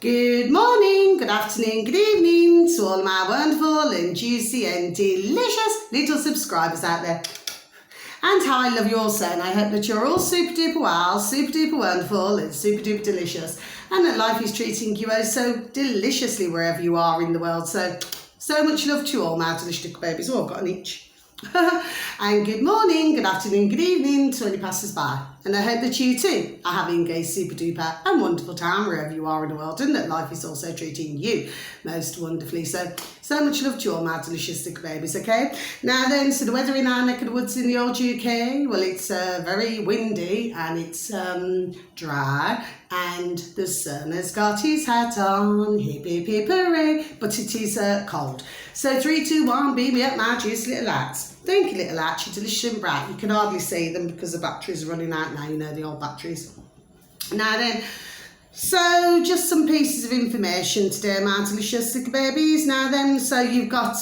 Good morning, good afternoon, good evening to all my wonderful and juicy and delicious little subscribers out there. And how I love you all so, and I hope that you're all super duper well, super duper wonderful and super duper delicious, and that life is treating you oh so deliciously wherever you are in the world. So much love to you all, my delicious little babies. Oh, I've got an itch. And good morning, good afternoon, good evening to any passers by. And I hope that you too are having a super duper and wonderful time wherever you are in the world, and that life is also treating you most wonderfully. So much love to you all, my delicious little babies, okay? Now then, so the weather in our neck of the woods in the old UK, well, it's very windy and it's dry, and the sun has got his hat on, hip hip hip hooray, but it is cold. So 3, 2, 1, beam me up, my juicy little lads. Thank you, little lads, you're delicious and bright. You can hardly see them because the batteries are running out now, you know, the old batteries. Now then, so just some pieces of information today, my delicious little babies. Now then, so you've got,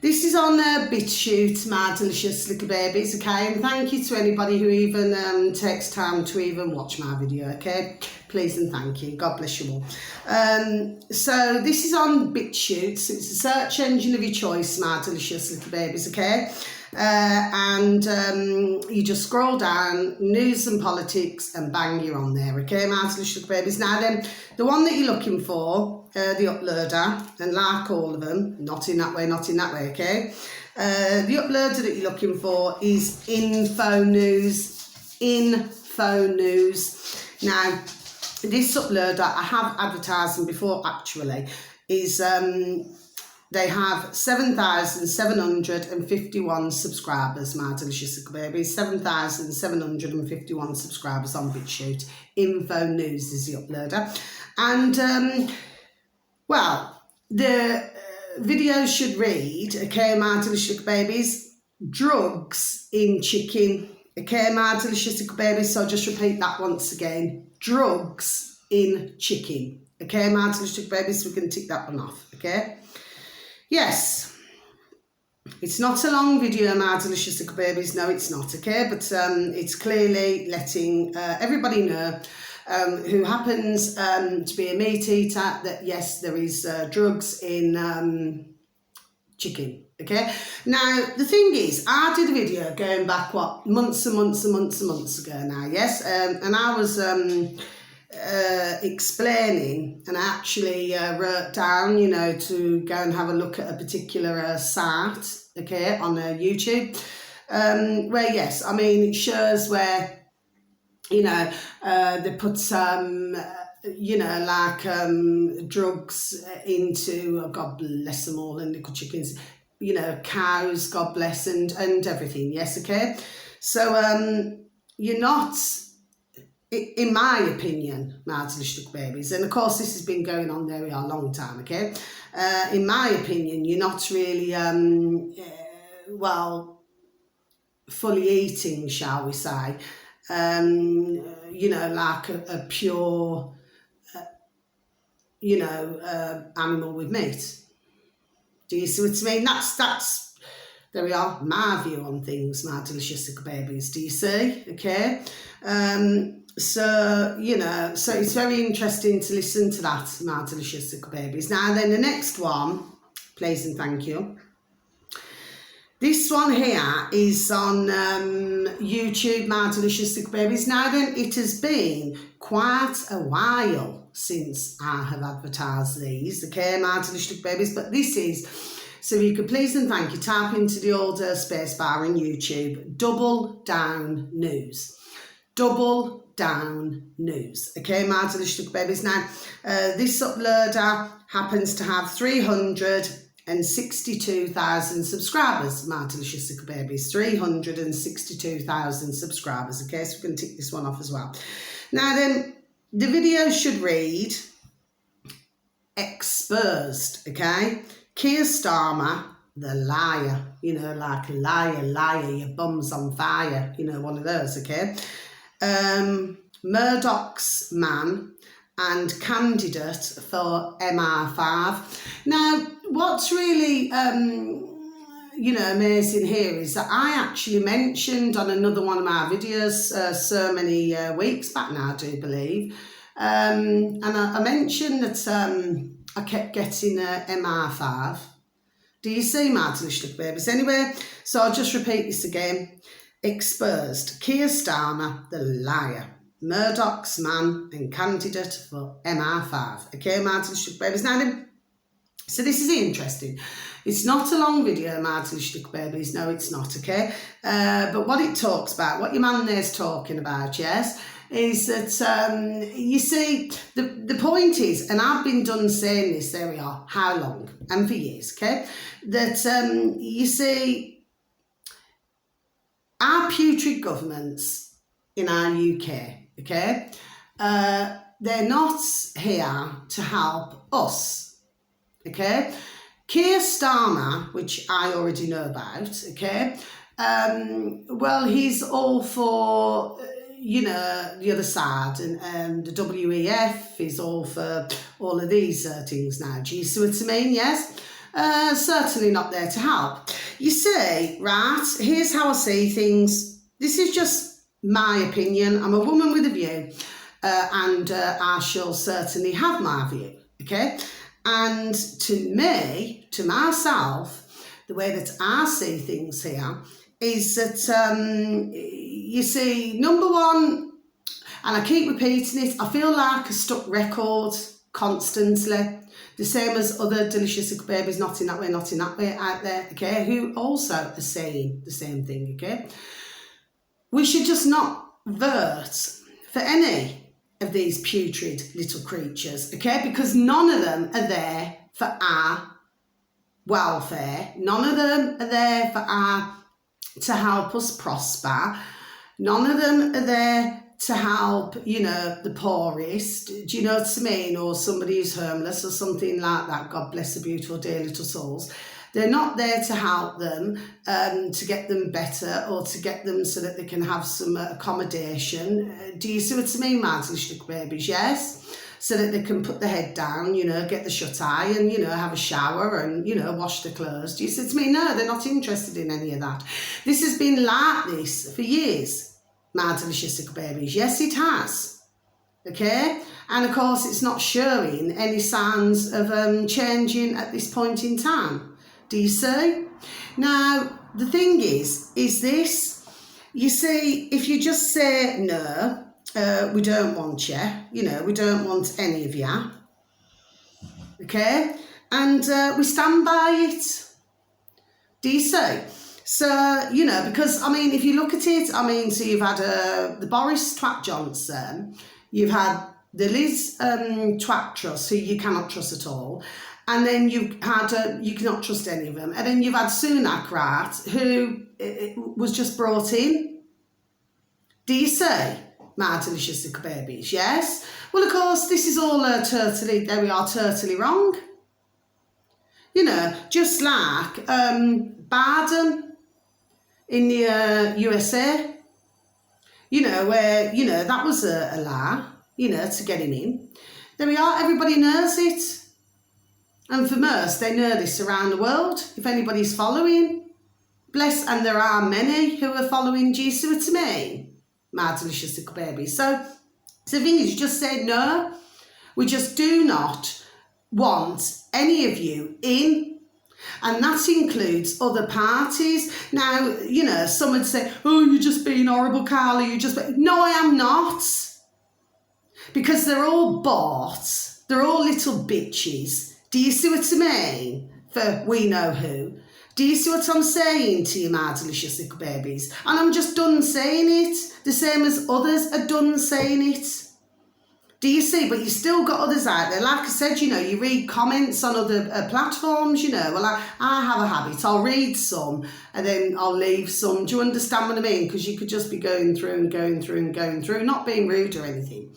this is on BitChute, my delicious little babies, okay? And thank you to anybody who even takes time to even watch my video, okay? Please and thank you. God bless you all. So this is on BitChute. So it's a search engine of your choice, my delicious little babies, okay? And you just scroll down, news and politics, and bang, you're on there, okay, my delicious little babies. Now then, the one that you're looking for, the uploader, and like all of them, not in that way, okay? The uploader that you're looking for is Info News. Now, this uploader, I have advertised them before actually, is they have 7,751 subscribers, my delicious little babies. 7,751 subscribers on BitChute. Info News is the uploader. And, well, the video should read, okay, my delicious little babies, drugs in chicken. Okay, my delicious little babies, so I'll just repeat that once again. Drugs in chicken. Okay, my delicious little babies, so we can tick that one off, okay? Yes, it's not a long video, my delicious little babies, no it's not, okay? But it's clearly letting everybody know who happens to be a meat eater that yes, there is drugs in chicken. Okay, now the thing is, I did a video going back months ago now, yes, and I was explaining, and I actually wrote down, you know, to go and have a look at a particular site, okay, on YouTube, where yes, I mean it shows where, you know, they put some you know, like drugs into, oh, God bless them all, and little chickens, you know, cows, God bless, and everything, yes, okay? So you're not, in my opinion, my delicious little babies, and of course this has been going on there a long time, okay? In my opinion, you're not really, well, fully eating, shall we say, you know, like a pure, you know, animal with meat. Do you see what I mean? That's, there we are, my view on things, my delicious little babies. Do you see? Okay. So, you know, so it's very interesting to listen to that, my delicious little babies. Now then, the next one, please and thank you. This one here is on YouTube, my delicious little babies. Now then, it has been quite a while since I have advertised these, okay, my delicious little babies, but this is, so you could please and thank you, type into the old space bar in YouTube, Double Down News. Double Down News, okay, my delicious little babies. Now, this uploader happens to have 362,000 subscribers, my delicious little babies. 362,000 subscribers, okay, so we can tick this one off as well. Now then, the video should read, Exposed, okay? Keir Starmer, the liar, you know, like liar, your bum's on fire, you know, one of those, okay? Murdoch's man and candidate for MR5. Now, what's really, you know, amazing here is that I actually mentioned on another one of my videos so many weeks back now, I do believe, And I mentioned that I kept getting MR5. Do you see, my delicious babies? Anyway, so I'll just repeat this again. Exposed. Keir Starmer, the liar. Murdoch's man and candidate for MR5. Okay, my delicious babies. Now then, so this is interesting. It's not a long video, my delicious babies. No, it's not, okay? But what it talks about, what your man there's talking about, yes, is that, you see, the point is, and I've been done saying this, there we are, how long? And for years, okay? That, you see, our putrid governments in our UK, okay, they're not here to help us, okay? Keir Starmer, which I already know about, okay, well, he's all for, you know, the other side, and the WEF is all for all of these things now. Do you see what I mean? Yes? Certainly not there to help. You see, right, here's how I see things. This is just my opinion. I'm a woman with a view, and I shall certainly have my view, okay? And to me, to myself, the way that I see things here is that, you see, number one, and I keep repeating it, I feel like a stuck record constantly, the same as other delicious babies, not in that way out there, okay, who also are saying the same thing, okay? We should just not vote for any of these putrid little creatures, okay? Because none of them are there for our welfare. None of them are there to help us prosper. None of them are there to help, you know, the poorest. Do you know what I mean? Or somebody who's homeless or something like that. God bless the beautiful, dear little souls. They're not there to help them, to get them better or to get them so that they can have some accommodation. Do you see what I mean, my little babies? Yes? So that they can put their head down, you know, get the shut-eye and, you know, have a shower and, you know, wash their clothes. Do you see what I mean? No, they're not interested in any of that. This has been like this for years, my delicious babies. Yes, it has. Okay? And, of course, it's not showing any signs of changing at this point in time. Do you see? Now, the thing is this, you see, if you just say, no, we don't want you, you know, we don't want any of you, okay, and we stand by it. Do you see? So, you know, because, I mean, if you look at it, I mean, so you've had the Boris Twat Johnson, you've had the Liz Twat Truss, who you cannot trust at all, and then you've had, you cannot trust any of them. And then you've had Sunak, right, who was just brought in. Do you see, my delicious little babies? Yes? Well, of course, this is all totally, there we are, totally wrong. You know, just like Biden in the USA, you know, where, you know, that was a lie, you know, to get him in. There we are, everybody knows it. And for most, they know this around the world, if anybody's following. Bless, and there are many who are following. Do you see what I mean? My delicious little baby. So the thing is, you just say, no, we just do not want any of you in. And that includes other parties. Now, you know, some would say, oh, you're just being horrible, Carla, you just... No, I am not. Because they're all bought. They're all little bitches. Do you see what I mean? For we know who. Do you see what I'm saying to you, my delicious little babies? And I'm just done saying it, the same as others are done saying it. Do you see? But you still got others out there. Like I said, you know, you read comments on other platforms, you know. Well, I have a habit. I'll read some and then I'll leave some. Do you understand what I mean? Because you could just be going through and going through and going through, not being rude or anything.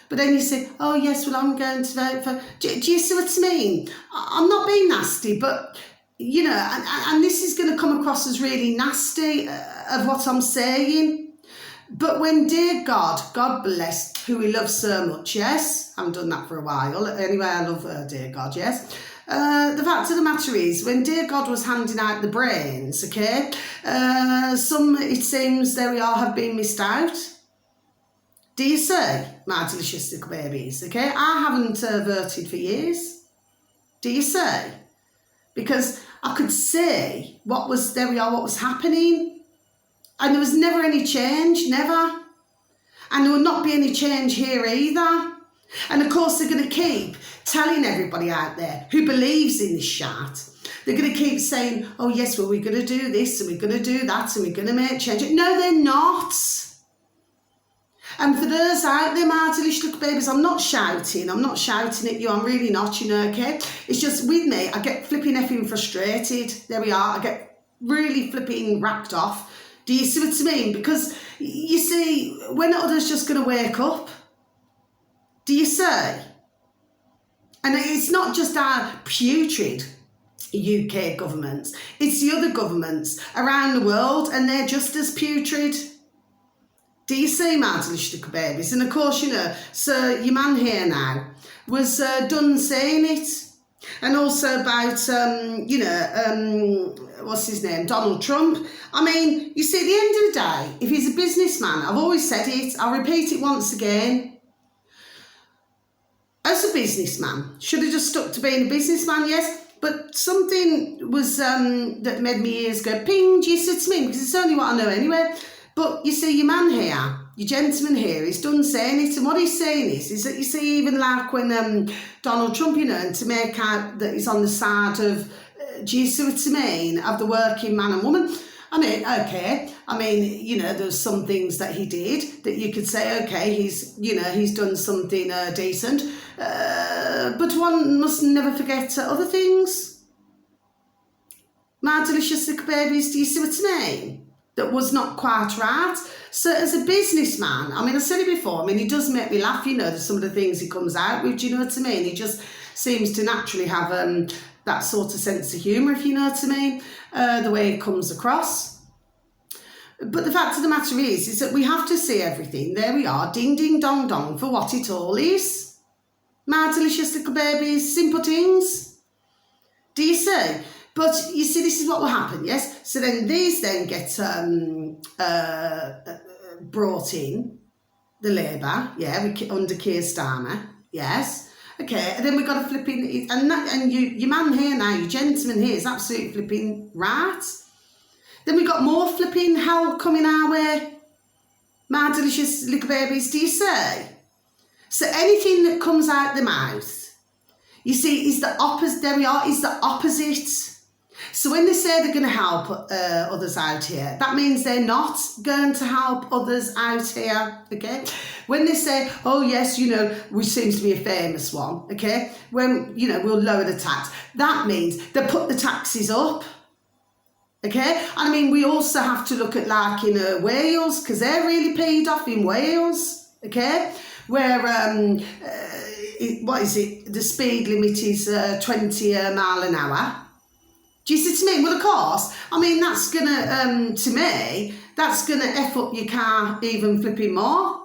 But then you say, oh, yes, well, I'm going to vote for... Do you see what I mean? I'm not being nasty, but, you know, and this is going to come across as really nasty of what I'm saying. But when, dear God, God bless, who we love so much, yes? I haven't done that for a while. Anyway, I love her, dear God, yes? The fact of the matter is, when dear God was handing out the brains, okay, some, it seems, there we are, have been missed out. Do you see? my delicious little babies, okay? I haven't voted for years. Do you see? Because I could see what was happening. And there was never any change, never. And there will not be any change here either. And of course, they're going to keep telling everybody out there who believes in this shit. They're going to keep saying, oh yes, well, we're going to do this and we're going to do that and we're going to make change. No, they're not. And for those out there, my delicious little babies, I'm not shouting at you, I'm really not, you know, okay? It's just with me, I get flipping effing frustrated. There we are, I get really flipping racked off. Do you see what I mean? Because, you see, when are others just going to wake up? Do you see? And it's not just our putrid UK governments, it's the other governments around the world, and they're just as putrid. Do you see, my delicious little babies? And of course, you know, so your man here now was done saying it. And also about, what's his name, Donald Trump. I mean, you see, at the end of the day, if he's a businessman, I've always said it, I'll repeat it once again. As a businessman, should have just stuck to being a businessman, yes, but something was that made my ears go ping, do you see what I mean? Because it's only what I know anyway. But you see, your man here, your gentleman here, he's done saying it, and what he's saying is that, you see, even like when Donald Trump, you know, and to make out that he's on the side of, do you see what I mean, of the working man and woman. I mean, okay, I mean, you know, there's some things that he did that you could say, okay, he's done something decent, but one must never forget other things. My delicious little babies, do you see what I mean? That was not quite right. So as a businessman, I mean, I said it before, I mean, he does make me laugh, you know, some of the things he comes out with, do you know what I mean? He just seems to naturally have that sort of sense of humour, if you know what I mean, the way it comes across. But the fact of the matter is that we have to see everything, there we are, ding, ding, dong, dong, for what it all is. My delicious little babies, simple things. Do you see? But you see, this is what will happen, yes? So then these then get brought in, the Labour, yeah, under Keir Starmer, yes. Okay, and then we've got to flip in, and your man here now, your gentleman here is absolutely flipping right. Then we've got more flipping hell coming our way. My delicious little babies, do you see? So anything that comes out the mouth, you see, is the opposite, there we are, is the opposite. So when they say they're going to help others out here, that means they're not going to help others out here, okay? When they say, oh yes, you know, which seems to be a famous one, okay? When, you know, we'll lower the tax, that means they put the taxes up, okay? And I mean, we also have to look at like, you know, Wales, because they're really paid off in Wales, okay? Where, what is it, the speed limit is 20 mile an hour. Do you see what I mean? Well, of course, I mean, that's going to, to me, that's going to F up your car even flipping more.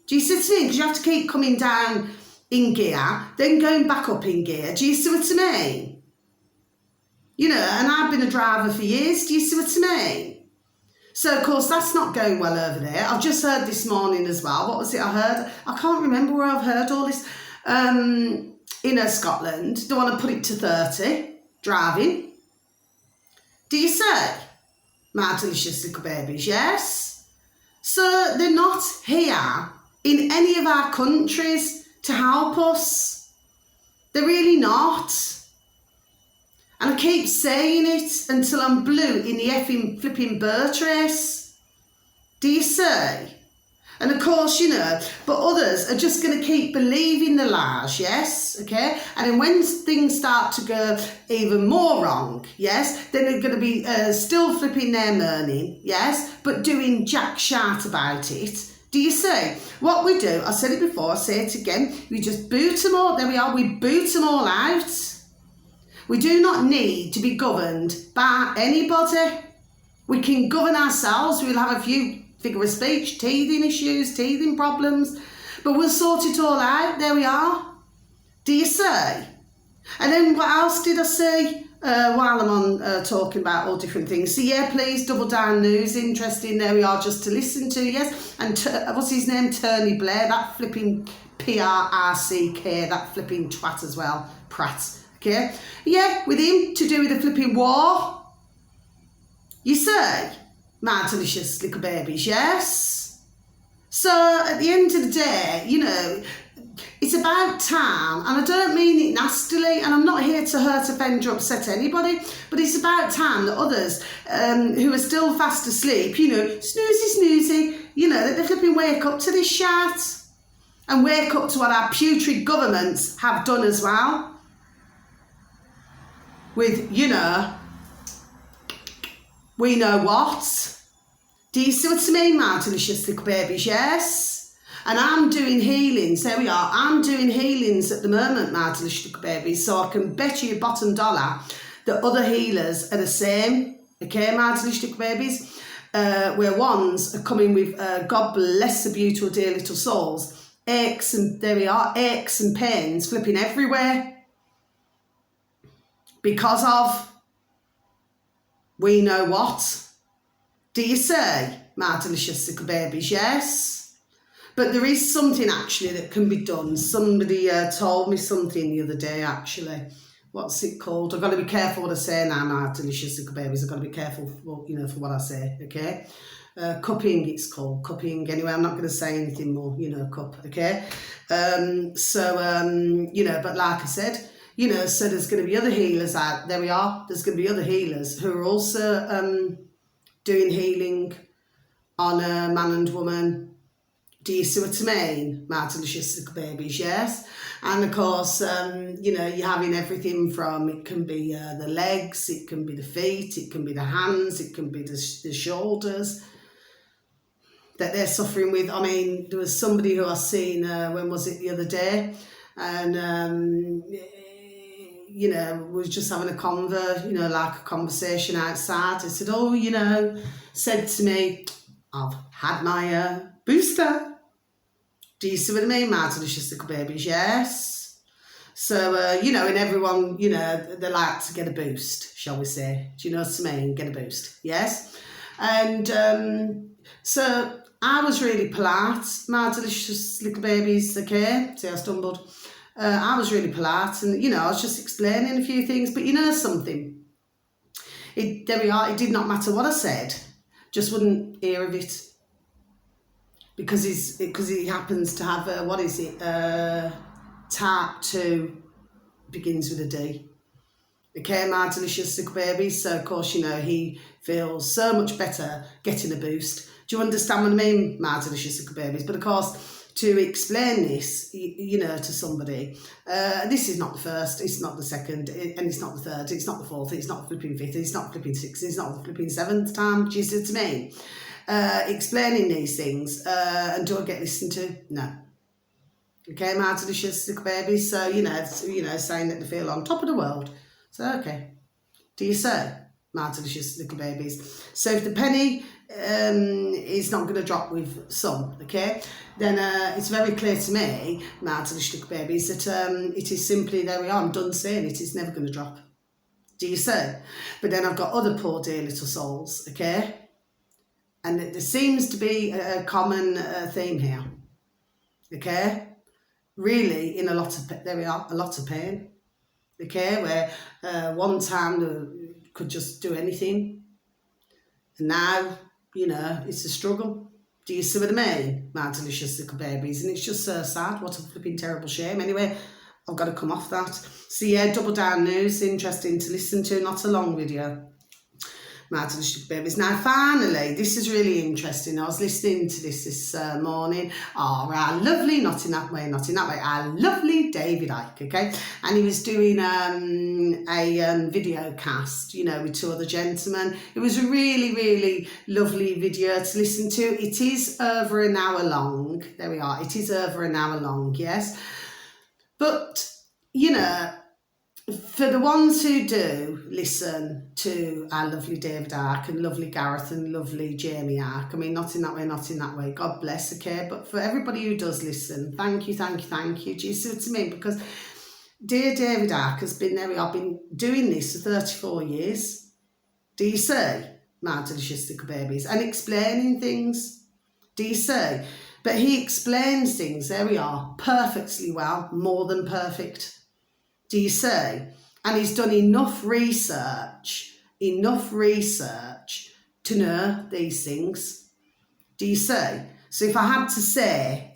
Do you see what I mean? Because you have to keep coming down in gear, then going back up in gear. Do you see what I mean? You know, and I've been a driver for years. Do you see what I mean? So, of course, that's not going well over there. I've just heard this morning as well. What was it I heard? I can't remember where I've heard all this. Scotland, they want to put it to 30, driving. Do you say? My delicious little babies, yes? So they're not here in any of our countries to help us. They're really not. And I keep saying it until I'm blue in the effing flipping bird race. Do you see? And of course, you know, but others are just going to keep believing the lies, yes, okay? And then when things start to go even more wrong, yes, then they're going to be still flipping their moaning, yes, but doing jack shart about it. Do you see? What we do, I said it before, I say it again, we just boot them all, there we are, we boot them all out. We do not need to be governed by anybody. We can govern ourselves, we'll have a few figure of speech, teething issues, teething problems, but we'll sort it all out, there we are. Do you see? And then what else did I say? while I'm on talking about all different things. So yeah, please, Double Down News, interesting, there we are, just to listen to, yes. And what's his name, Tony Blair, that flipping PRRCK, that flipping twat as well, Pratt, okay. Yeah, with him, to do with the flipping war, you say, my delicious little babies, yes. So at the end of the day, you know, it's about time, and I don't mean it nastily, and I'm not here to hurt, offend or upset anybody, but it's about time that others who are still fast asleep, you know, snoozy, you know, that they flipping wake up to this shit and wake up to what our putrid governments have done as well with, you know, we know what. Do you see what I mean, my delicious little babies? Yes. And I'm doing healings, there we are, I'm doing healings at the moment, my delicious little babies, so I can bet you bottom dollar that other healers are the same, okay, my delicious little babies, where ones are coming with, God bless the beautiful dear little souls, aches and, there we are, aches and pains flipping everywhere, because of, we know what. Do you say, my delicious little babies, yes? But there is something actually that can be done. Somebody told me something the other day actually. What's it called? I've got to be careful what I say now, my delicious little babies. I've got to be careful, for, you know, for what I say, okay? Cupping, it's called, cupping. Anyway, I'm not going to say anything more, you know, cup, okay? You know, but like I said, you know, so there's going to be other healers out, there we are. There's going to be other healers who are also doing healing on a man and woman. Do you see what I mean, my delicious little babies, yes? And of course, you know, you're having everything from, it can be the legs, it can be the feet, it can be the hands, it can be the shoulders that they're suffering with. I mean, there was somebody who I seen, when was it, the other day? And, you know, was just having a you know, like a conversation outside. I said, oh, you know, said to me, I've had my booster. Do you see what I mean, my delicious little babies? Yes. So, you know, and everyone, you know, they like to get a boost, shall we say. Do you know what I mean? Get a boost, yes. And so I was really polite, my delicious little babies, okay? See, I stumbled. I was really polite and, you know, I was just explaining a few things, but you know something? There we are, it did not matter what I said, just wouldn't hear of it. Because he happens to have what is it? Type 2 begins with a D. Okay, my delicious little baby. So of course, you know, he feels so much better getting a boost. Do you understand what I mean, my delicious little babies? But of course, to explain this, you know, to somebody, this is not the first, it's not the second, and it's not the third, it's not the fourth, it's not the flipping fifth, it's not the flipping sixth, it's not the flipping seventh time. Do you see what I mean? Explaining these things, and do I get listened to? No. Okay, my delicious little babies. So you know, saying that they feel on top of the world. So okay, do you say, my delicious little babies? So if the penny is not going to drop with some, okay, then it's very clear to me, my delicious little babies, that it is simply, there we are. I'm done saying it is never going to drop. Do you say? But then I've got other poor dear little souls, okay. And there seems to be a common theme here, okay? Really, in a lot of pain, okay? Where one time they could just do anything, and now, you know, it's a struggle. Do you see what I mean, my delicious little babies? And it's just so sad. What a flipping terrible shame. Anyway, I've got to come off that. So yeah, Double Down News, interesting to listen to, not a long video. My delicious babies. Now finally, this is really interesting. I was listening to this morning. Oh, our lovely, not in that way, our lovely David Icke, okay? And he was doing a video cast, you know, with two other gentlemen. It was a really, really lovely video to listen to. It is over an hour long. There we are. It is over an hour long, yes. But, you know, for the ones who do listen to our lovely David Icke and lovely Gareth and lovely Jamie Icke, I mean, not in that way, God bless, okay, but for everybody who does listen, thank you. Do you see what I mean? Because dear David Icke has been there. I've been doing this for 34 years. Do you see? My delicious little babies. And explaining things. Do you see? But he explains things, there we are, perfectly well, more than perfect. Do you see? And he's done enough research to know these things. Do you see? So if I had to say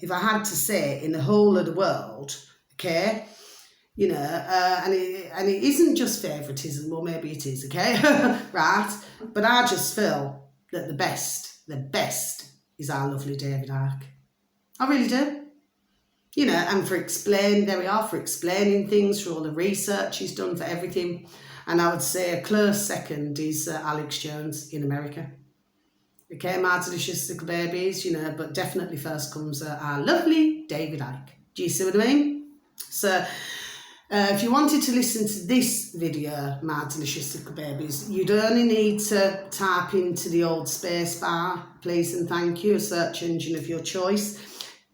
in the whole of the world, okay, you know, and it isn't just favouritism, well maybe it is, okay, right? But I just feel that the best is our lovely David Icke. I really do. You know, and for explaining things, for all the research he's done for everything. And I would say a close second is Alex Jones in America. Okay, my delicious little babies, you know, but definitely first comes our lovely David Icke. Do you see what I mean? So, if you wanted to listen to this video, my delicious little babies, you'd only need to type into the old space bar, please and thank you, a search engine of your choice,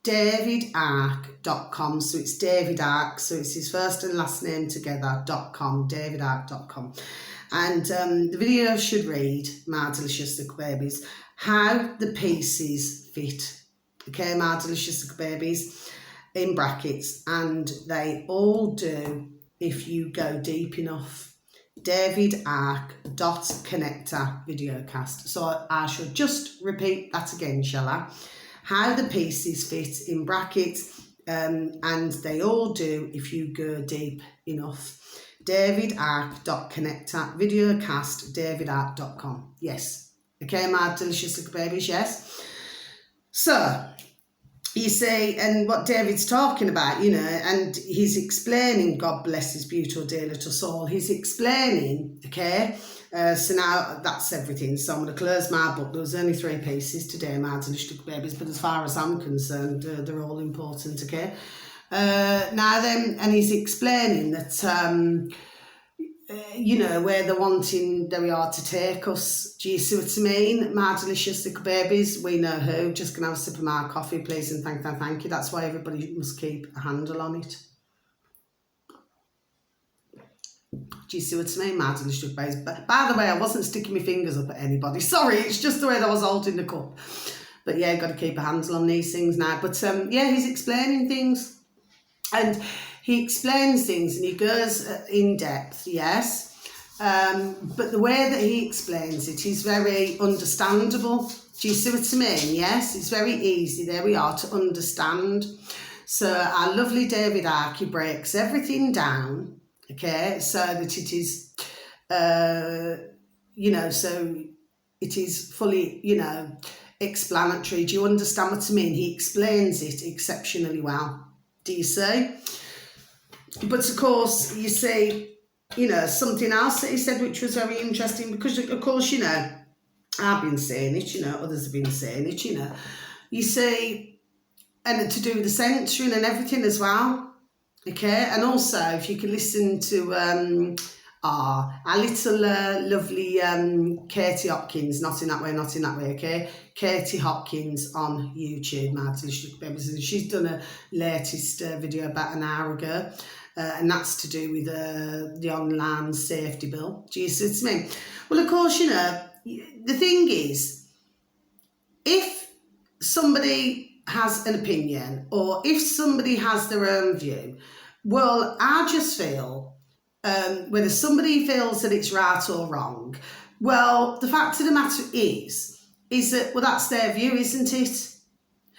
davidicke.com. So it's David Icke, so it's his first and last name together, .com, davidicke.com. And the video should read, my delicious little babies, how the pieces fit. Okay, my delicious little babies, in brackets, and they all do if you go deep enough. davidicke.connector videocast. So I should just repeat that again, shall I? How the pieces fit, in brackets, and they all do if you go deep enough. davidicke.connector videocast, davidicke.com. Yes. Okay, my delicious little babies, yes. So, you see, and what David's talking about, you know, and he's explaining, God bless his beautiful dear little soul, he's explaining, okay, so now that's everything. So I'm going to close my book. There was only 3 pieces today, my delicious little babies, but as far as I'm concerned, they're all important, okay. Now then, and he's explaining that, you know, where they're wanting, there we are, to take us. Do you see what I mean? My delicious little babies, we know who. Just going to have a sip of my coffee, please, and thank you. That's why everybody must keep a handle on it. Do you see what I mean? My delicious little babies. But by the way, I wasn't sticking my fingers up at anybody. Sorry, it's just the way that I was holding the cup. But yeah, got to keep a handle on these things now. But yeah, he's explaining things. And he explains things and he goes in depth, yes. But the way that he explains it is very understandable. Do you see what I mean? Yes, it's very easy, there we are, to understand. So our lovely David Icke breaks everything down, okay, so that it is, you know, so it is fully, you know, explanatory. Do you understand what I mean? He explains it exceptionally well. Do you see? But of course, you see, you know, something else that he said which was very interesting, because of course, you know, I've been saying it, you know, others have been saying it, you know, you see, and to do with the censoring and everything as well, okay, and also if you can listen to our little lovely Katie Hopkins, not in that way, okay, Katie Hopkins on YouTube, my delicious babies, and she's done a latest video about an hour ago, and that's to do with the online safety bill. Do you see what I mean? Well, of course, you know, the thing is, if somebody has an opinion or if somebody has their own view, well, I just feel whether somebody feels that it's right or wrong, well, the fact of the matter is that, well, that's their view, isn't it?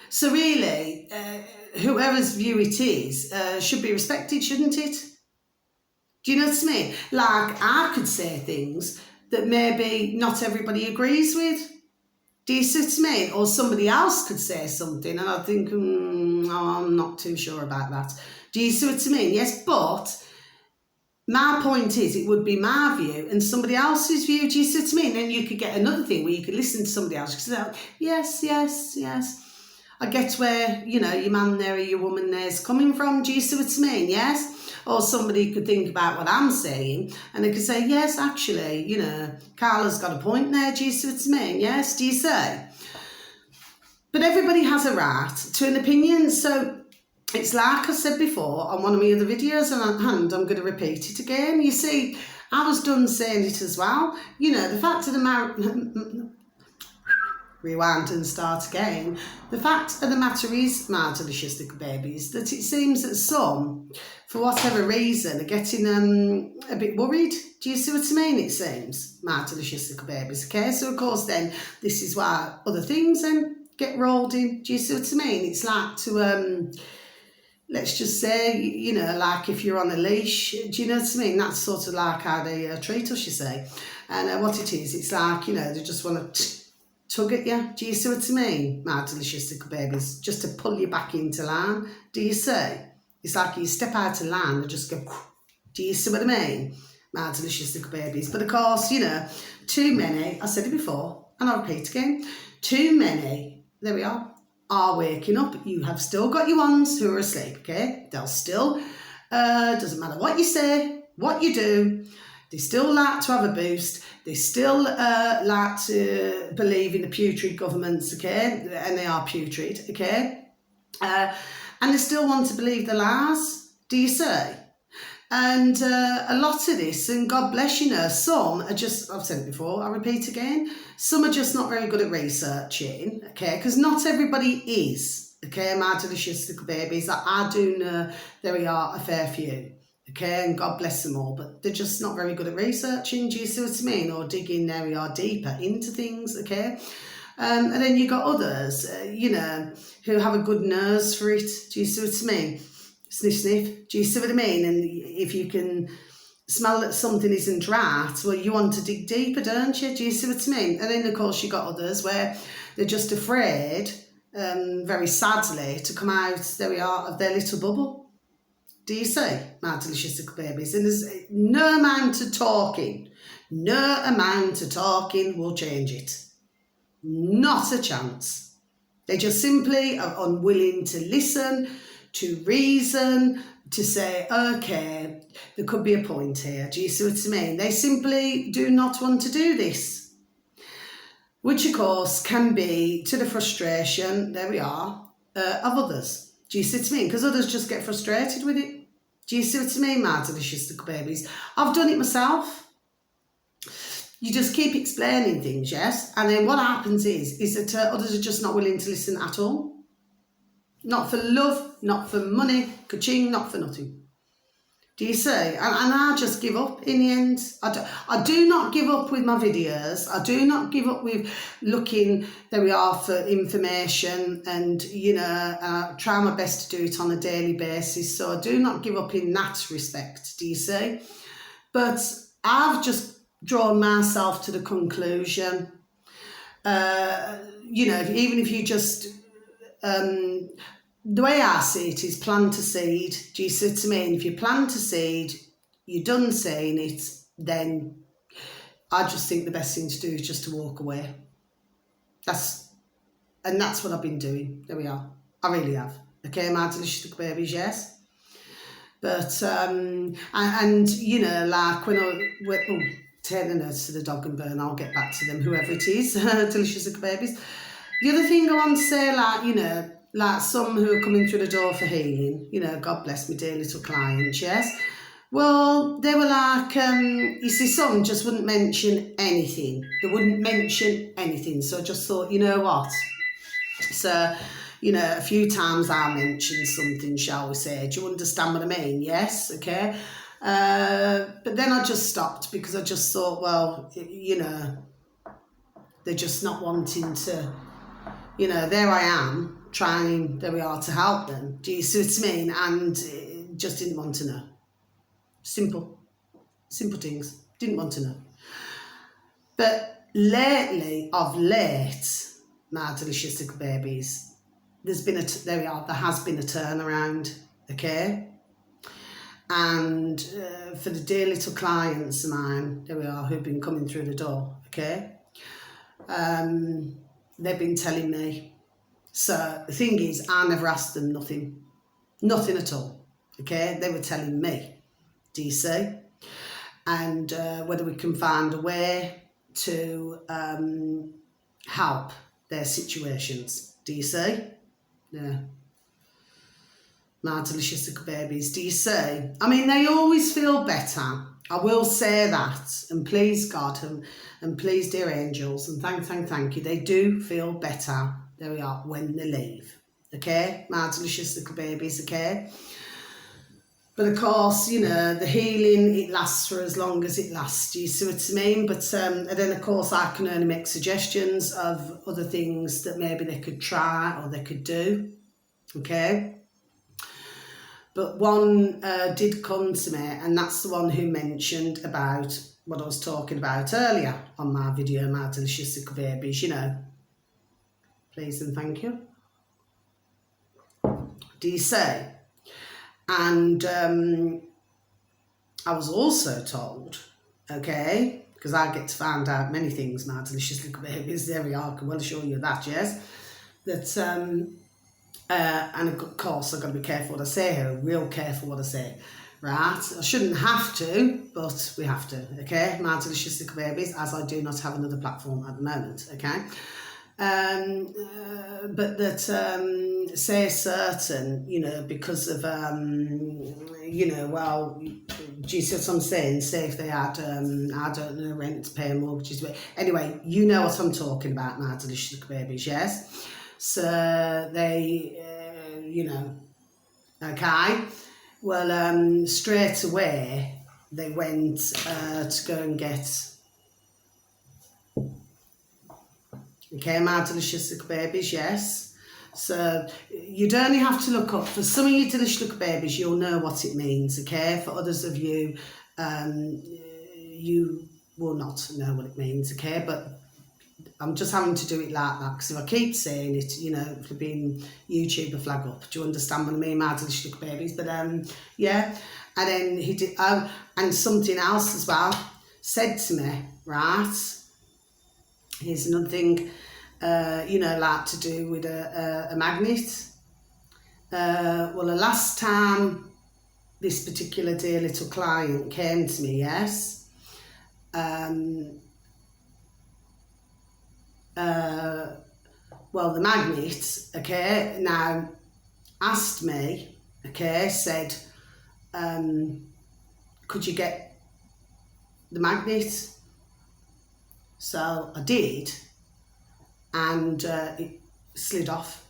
So really, whoever's view it is should be respected, shouldn't it? Do you know what I mean? Like, I could say things that maybe not everybody agrees with. Do you see what I mean? Or somebody else could say something and I think, I'm not too sure about that. Do you see what I mean? Yes, but my point is, it would be my view and somebody else's view. Do you see what I mean? Then you could get another thing where you could listen to somebody else. You could say, yes. I get where, you know, your man there or your woman there is coming from. Do you see what I mean? Yes. Or somebody could think about what I'm saying and they could say, yes, actually, you know, Carla's got a point there. Do you see what I mean? Yes. Do you say? But everybody has a right to an opinion. So it's like I said before on one of my other videos, and I'm going to repeat it again. You see, I was done saying it as well. You know, the fact of the matter, rewind and start again. The fact of the matter is, my delicious little babies, that it seems that some, for whatever reason, are getting a bit worried. Do you see what I mean? It seems, my delicious little babies. Okay, so of course then this is why other things then get rolled in. Do you see what I mean? It's like to let's just say, you know, like if you're on a leash, do you know what I mean? That's sort of like how they treat us, you say. And what it is, it's like, you know, they just want to tug at you. Do you see what I mean, my delicious little babies? Just to pull you back into line. Do you see? It's like you step out of line, they just go, do you see what I mean, my delicious little babies? But of course, you know, too many, I said it before, and I'll repeat again, too many, there we are waking up. You have still got your ones who are asleep, okay? They'll still, doesn't matter what you say, what you do, they still like to have a boost. They still like to believe in the putrid governments, okay? And they are putrid, okay? And they still want to believe the lies, do you say? And a lot of this, and God bless you know, some are just, I've said it before, I'll repeat again, some are just not very good at researching, okay? Because not everybody is, okay? My delicious little babies, I do know there are a fair few. Okay, and God bless them all, but they're just not very good at researching, do you see what I mean? Or digging, there we are, deeper into things, okay? And then you got others, you know, who have a good nose for it, do you see what I mean? Sniff, sniff, do you see what I mean? And if you can smell that something isn't right, well, you want to dig deeper, don't you? Do you see what I mean? And then, of course, you got others where they're just afraid, very sadly, to come out, there we are, of their little bubble. Do you see, my delicious little babies? And there's no amount of talking will change it. Not a chance. They just simply are unwilling to listen, to reason, to say, okay, there could be a point here. Do you see what I mean? They simply do not want to do this, which of course can be to the frustration, there we are, of others. Do you see what I mean? Because others just get frustrated with it. Do you see what I mean, my delicious little babies? I've done it myself. You just keep explaining things, yes? And then what happens is that others are just not willing to listen at all. Not for love, not for money, ka-ching, not for nothing. Do you see? And I just give up in the end. I do not give up with my videos. I do not give up with looking, there we are, for information, and, you know, try my best to do it on a daily basis. So I do not give up in that respect, do you see? But I've just drawn myself to the conclusion, you know, even if you just... the way I see it is plant a seed. Do you see what I mean? If you plant a seed, you're done saying it, then I just think the best thing to do is just to walk away. That's what I've been doing. There we are. I really have. Okay, my delicious little babies, yes. But, and you know, like when take the notes to the dog and burn, I'll get back to them, whoever it is, delicious little babies. The other thing I want to say, like, you know, like some who are coming through the door for healing, you know, God bless me dear little clients, yes? Well, they were like, you see, some just wouldn't mention anything. They wouldn't mention anything. So I just thought, you know what? So, you know, a few times I mentioned something, shall we say. Do you understand what I mean? Yes, okay. But then I just stopped because I just thought, well, you know, they're just not wanting to, you know, there I am, trying, there we are, to help them. Do you see what I mean? And just didn't want to know. Simple things. Didn't want to know. But lately, of late, my delicious little babies, there has been a turnaround, okay? And for the dear little clients of mine, there we are, who've been coming through the door, okay? They've been telling me. So the thing is, I never asked them nothing at all, okay? They were telling me, do you see? And whether we can find a way to help their situations, do you see? Yeah. my delicious little babies, do you see? I mean, they always feel better. I will say that, and please God, and please dear angels, and thank you, they do feel better, there we are, when they leave, okay, my delicious little babies, okay? But of course, you know, the healing, it lasts for as long as it lasts, do you see what I mean? But and then of course I can only make suggestions of other things that maybe they could try or they could do, okay? But one did come to me, and that's the one who mentioned about what I was talking about earlier on my video, my delicious little babies, you know. Please and thank you. Do you say? And I was also told, okay, because I get to find out many things, my delicious little babies, there we are, I can well assure you that, yes, that, and of course I've got to be careful what I say here, real careful what I say, right? I shouldn't have to, but we have to, okay, my delicious little babies, as I do not have another platform at the moment, okay? But that say certain, you know, because of, you know, well, do you see what I'm saying? Say if they had, I don't know, rent to pay, mortgages. Anyway, you know what I'm talking about, my delicious little babies, yes? So they, you know, okay. Well, straight away, they went to go and get, okay, my delicious little babies, yes. So you'd only have to look up, for some of you delicious little babies, you'll know what it means, okay? For others of you, you will not know what it means, okay? But I'm just having to do it like that, because if I keep saying it, you know, for being YouTuber flag up, do you understand what I mean, my delicious little babies? But yeah, and then he did, oh, and something else as well, said to me, right, here's another thing, you know, like to do with a magnet. Well, the last time this particular dear little client came to me, yes, well, the magnet, okay, now asked me, okay, said, could you get the magnet? So I did, and it slid off,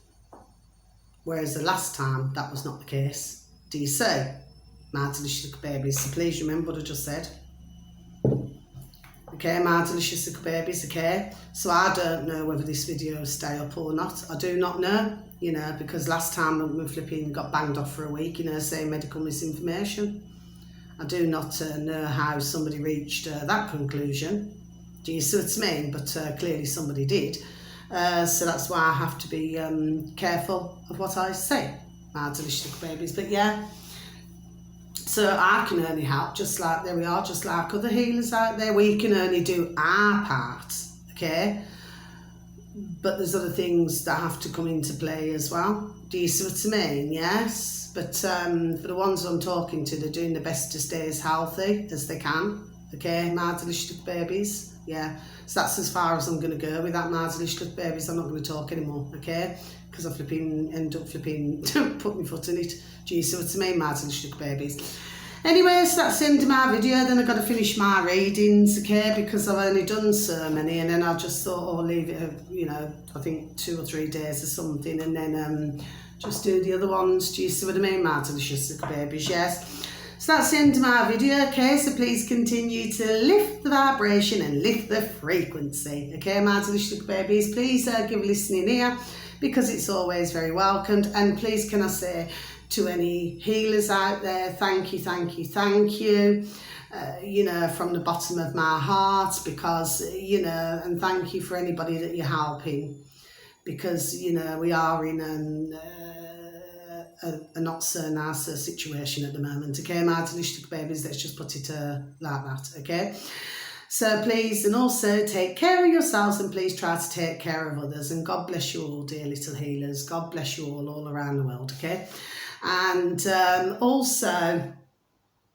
whereas the last time that was not the case. Do you see, my delicious little babies? So please remember what I just said. Okay, my delicious little babies, okay? So I don't know whether this video will stay up or not. I do not know, you know, because last time we flipping got banged off for a week, you know, saying medical misinformation. I do not know how somebody reached that conclusion. Do you see what I mean? But clearly somebody did. So that's why I have to be careful of what I say, my delicious little babies. But yeah, so I can only help, just like, there we are, just like other healers out there. We can only do our part, okay? But there's other things that have to come into play as well. Do you see what I mean? Yes. But for the ones I'm talking to, they're doing the best to stay as healthy as they can. Okay, my delicious little babies. Yeah, so that's as far as I'm going to go with that, my delicious little babies. I'm not going to talk anymore, okay? Because I end up put my foot in it. Do you see what I mean, my delicious little babies? Anyway, so that's the end of my video. Then I've got to finish my readings, okay, because I've only done so many, and then I just thought, oh, I'll leave it, you know, I think 2 or 3 days or something, and then just do the other ones. Do you see what I mean, my delicious little babies? Yes. So that's the end of my video, okay? So please continue to lift the vibration and lift the frequency, okay, my delicious little babies? Please give a listening ear, because it's always very welcomed. And please, can I say to any healers out there, thank you, thank you, thank you, you know, from the bottom of my heart, because, you know, and thank you for anybody that you're helping, because, you know, we are in a not so nice situation at the moment, okay, my delicious babies? Let's just put it like that, okay? So please, and also take care of yourselves, and please try to take care of others, and God bless you all, dear little healers. God bless you all around the world, okay? And also,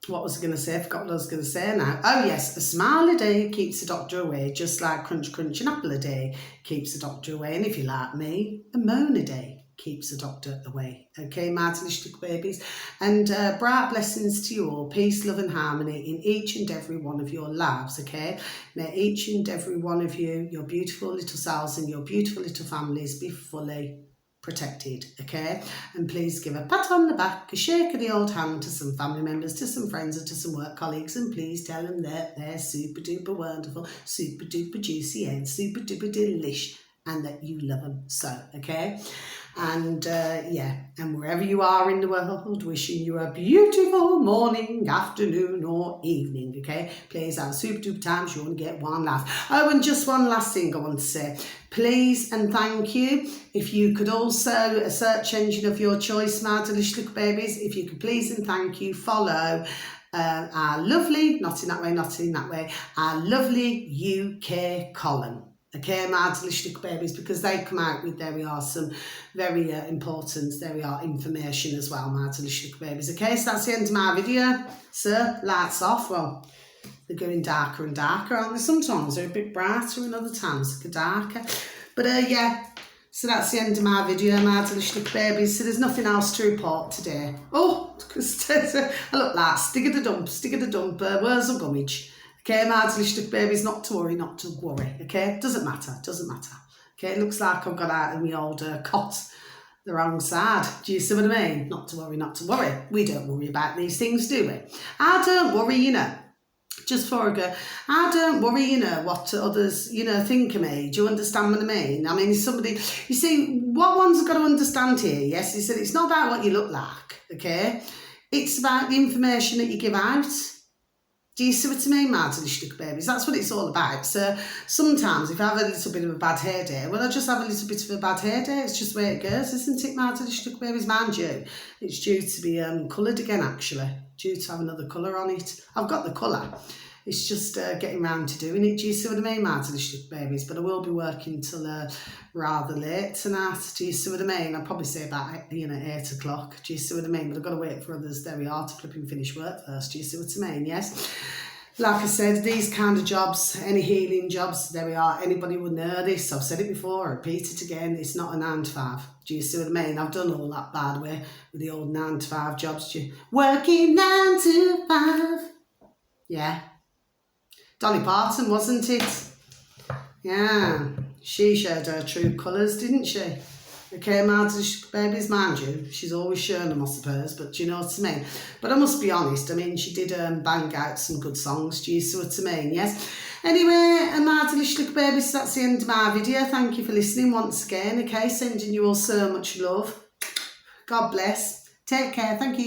what was I going to say? I forgot what I was going to say now. Oh yes, a smile a day keeps the doctor away, just like crunch, crunch, an apple a day keeps the doctor away. And if you like me, a moan a day keeps the doctor away. Okay, my delicious babies. And bright blessings to you all. Peace, love and harmony in each and every one of your lives, okay? May each and every one of you, your beautiful little selves and your beautiful little families be fully protected, okay? And please give a pat on the back, a shake of the old hand to some family members, to some friends and to some work colleagues, and please tell them that they're super duper wonderful, super duper juicy and super duper delish, and that you love them so, okay? And yeah, and wherever you are in the world, wishing you a beautiful morning, afternoon or evening, okay? Please have a super duper time, you want to get one laugh. Oh, and just one last thing I want to say. Please and thank you. If you could also, a search engine of your choice, my delicious little babies, if you could please and thank you, follow our lovely, not in that way, our lovely UK column. Okay, my delicious little babies, because they come out with, there we are, some very important, there we are, information as well, my delicious little babies. Okay, so that's the end of my video. So, lights off. Well, they're going darker and darker, aren't they? Sometimes they're a bit brighter and other times they're darker. But yeah, so that's the end of my video, my delicious little babies. So there's nothing else to report today. Oh, I look like stick of the dump, where's the gummage? Okay, my delicious little babies, not to worry, okay? Doesn't matter. Okay, it looks like I've got out of my old cot the wrong side. Do you see what I mean? Not to worry. We don't worry about these things, do we? I don't worry, you know. Just for a go, I don't worry, you know, what others, you know, think of me. Do you understand what I mean? I mean, somebody, you see, what one's got to understand here, yes, he said it's not about what you look like, okay? It's about the information that you give out. Do you see what I mean, my delicious little babies? That's what it's all about. So sometimes if I have a little bit of a bad hair day, well, I just have a little bit of a bad hair day. It's just the way it goes, isn't it, my delicious little babies? Mind you, it's due to be coloured again, actually. Due to have another colour on it. I've got the colour. It's just getting round to doing it. Do you see what I mean, my delicious little babies? But I will be working till rather late tonight. Do you see what I mean? I'll probably say about, you know, 8 o'clock. Do you see what I mean? But I've got to wait for others, there we are, to flip and finish work first. Do you see what I mean? Yes. Like I said, these kind of jobs, any healing jobs, there we are. Anybody would know this. I've said it before, I repeat it again. It's not a 9 to 5. Do you see what I mean? I've done all that bad way with the old 9 to 5 jobs. Working 9 to 5. Yeah. Dolly Parton, wasn't it? Yeah. She showed her true colours, didn't she? Okay, my babies, mind you, she's always shown them, I suppose, but do you know what I mean? But I must be honest, I mean, she did bang out some good songs, do you see what I mean, yes? Anyway, my delicious little babies, that's the end of my video. Thank you for listening once again, okay? Sending you all so much love. God bless. Take care, thank you.